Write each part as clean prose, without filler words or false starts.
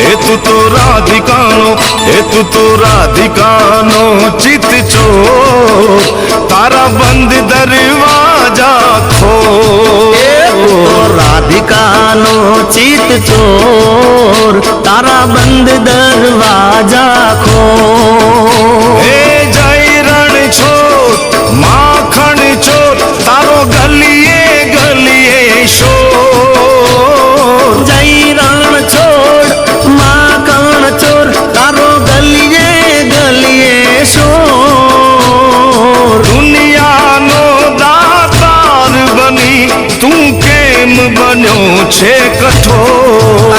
तू तो राधिकानो तू तो राधिकानो चित चोर तारा बंद दरवाजा खोल राधिकानो चित चोर तारा बंद दरवाजा खोल जय रण छोर माखण चोर तारो गलिए गलिए शोर जय रण छोर माखण चोर तारो गलिए गलिए शोर दुनिया नो दातार बनी तू केम बन्यो छे कठोर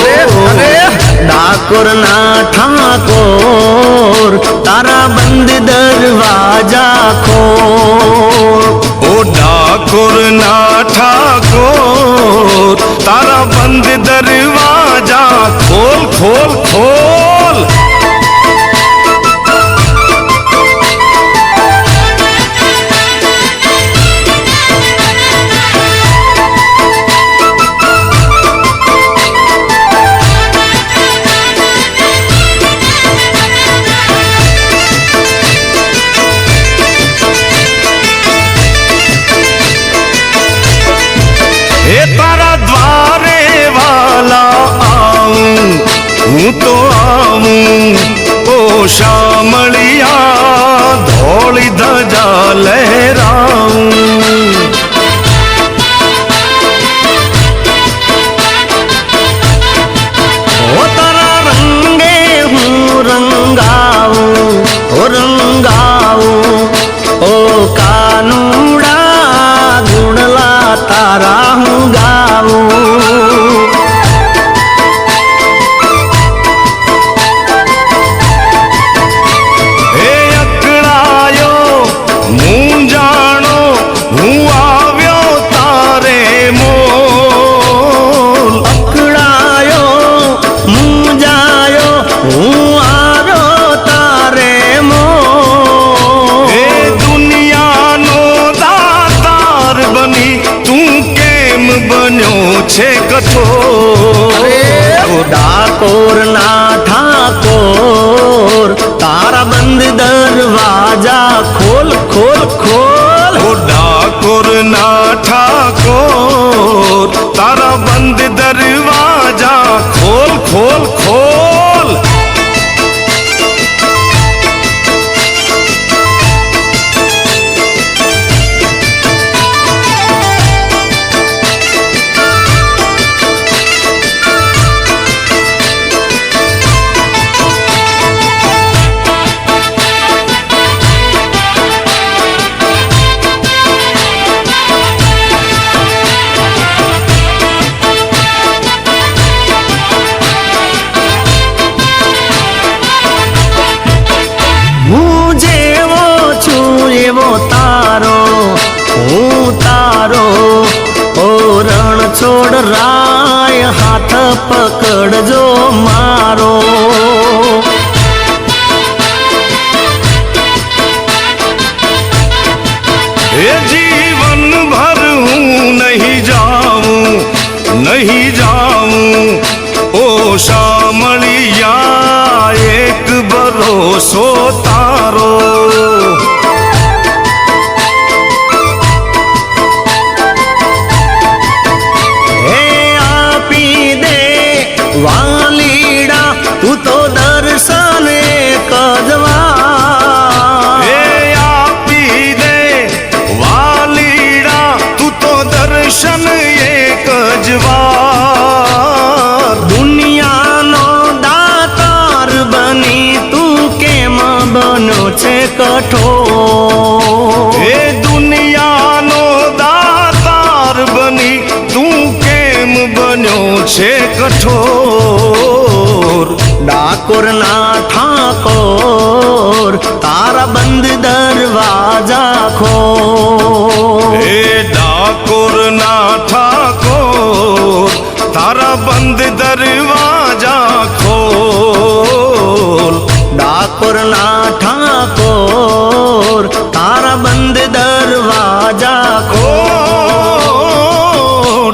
डाकोर ना ठाकोर तारा बंद दरवाजा खोल ओ डाकोर ना ठाकोर तारा बंद दरवाजा खोल खोल खोल तारा द्वारे वाला आऊं हूँ तो आऊं ओ शामलिया धौली धजा लहराऊं ओ तारा रंगे हूँ रंगाऊं ओ रंगाऊं ओ कानूड़ा गुणला तारा हूँ गाऊं हे अकड़ायो मुँह जानो हूँ आव्यो तारे मोल अकड़ायो मुँह जायो हूँ आव्यो तारे मोल हे दुनिया नो दातार बनी तू केम बन्यो छे कठोर डाकोर ना ठाकोर तारा बंद दरवाजा खोल खोल खोल ओ डाकोर ना ठाकोर तारा बंद दरवाजा खोल खोल खोल तारो हूँ तारो ओ रण छोड़ राय हाथ पकड़ जो मारो हे जीवन भर हूँ नहीं जाऊं ओ शामलिया एक भरोसो तारो वालीड़ा तू तो दर्शन कजवा आपी दे वालीड़ा तू तो दर्शन एक जवार दुनिया नो दातार बनी तू केम बनो छे कठोर हे दुनिया नो दातार बनी तू केम बन्यो छे कठोर डाकोर ना ठाकोर तारा बंद दरवाजा खोल हे डाकोर ना ठाकोर तारा बंद दरवाजा खोल डाकोर ना ठाकोर तारा बंद दरवाजा खोल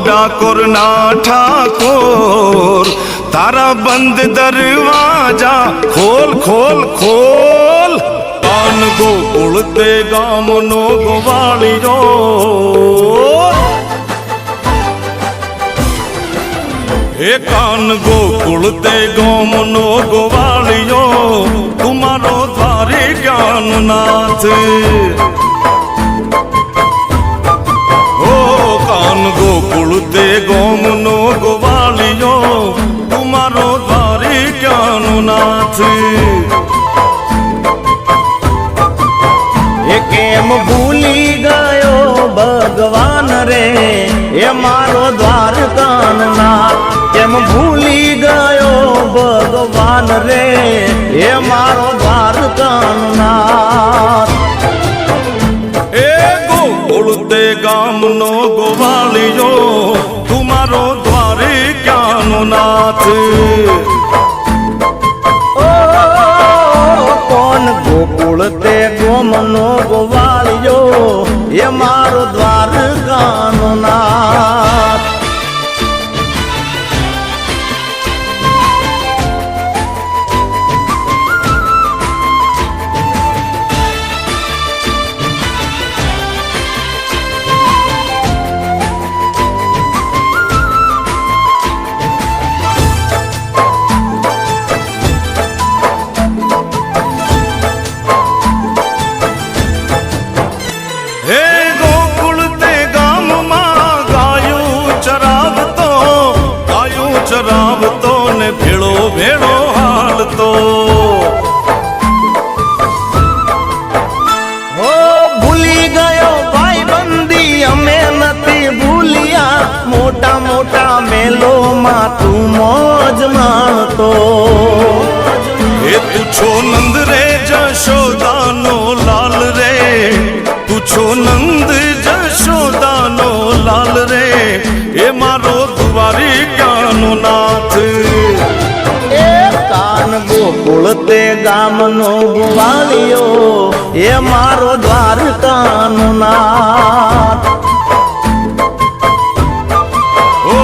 डाकोर ना ठाकोर તારા બંધ દરવાજા ખોલ ખોલ ખોલ કાન ગોકુળ તે ગામનો ગોવાળિયો એ કાન ગોકુળ તે ગામનો ગોવાળિયો તુમારો દ્વારી જ્ઞાનનાથ કાન ગોકુળ તે ગોમનો ગોવાળિયો તુમારો દ્વારી જ્ઞાનનાથ એ કેમ ભૂલી ગયો ભગવાન રે એ મારો દ્વારકાનાથ કેમ ભૂલી ગયો ભગવાન રે એ મારો દ્વારકાનાથ એ ગોકુળ તે ગામનો ગોવાળિયો તુમારો દ્વારી જ્ઞાનનાથ કોણ ગોકુળ તે ગોમનો ગોવાળિયો એ મારો દ્વારકાનાથ હે ગોકુળ તે ગામમાં ગાયું ચરાવતો ને ભેળો ભેળો હાલતો હો ભૂલી ગયો ભાઈ બંદી અમે નથી ભૂલિયા મોટા મોટા મેલોમાં તું મોજ માણતો એ તું છો નંદ રે જશોદાનો લાલ રે તું છો નંદ જશોદાનો લાલ રે એ મારો દ્વારી જ્ઞાનનાથ એ કાન ગોકુળ તે ગામનો ગોવાળિયો એ મારો દ્વારકાનાથ ઓ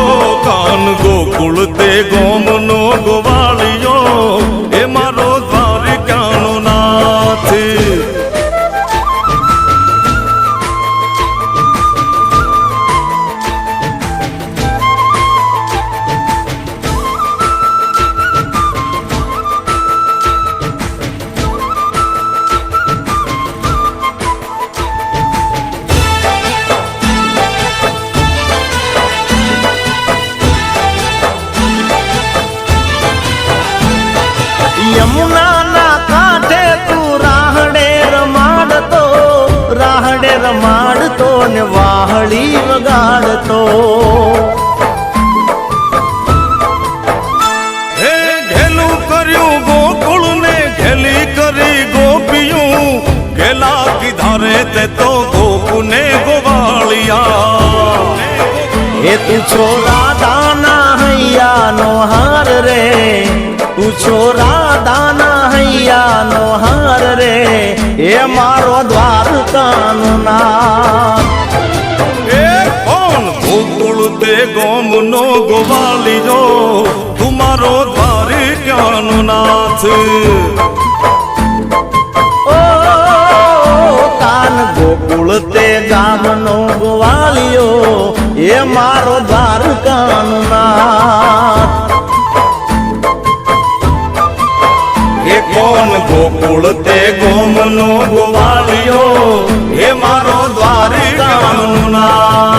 કાન ગોકુળ તે ગોમનો ગોવાળિયો એ મારો દ્વારી જ્ઞાનનાથ યમુનાના કાંઠે તું રાહડે રમાડતો ને વાહળી વગાડતો હે ઘેલું કર્યું ગોકુળ ને ઘેલી કરી ગોપિયું ઘેલા કીધારે તે તો ગોકુને ગોવાળિયા એ તું છો રાધાના હૈયાનો હાર રે તું છો રાધાના હૈયાનો હાર રે એ મારો દ્વારકાનાથ એ કોણ ગોકુળ તે ગોમનો ગોવાળિયો તુમારો દ્વારી જ્ઞાનનાથ ઓ કાન ગોકુળ તે ગામનો ગોવાળિયો એ મારો દ્વારકાનાથ એ કોણ ગોકુળ તે ગોમનો ગોવાળિયો એ મારો દ્વારી જ્ઞાનનાથ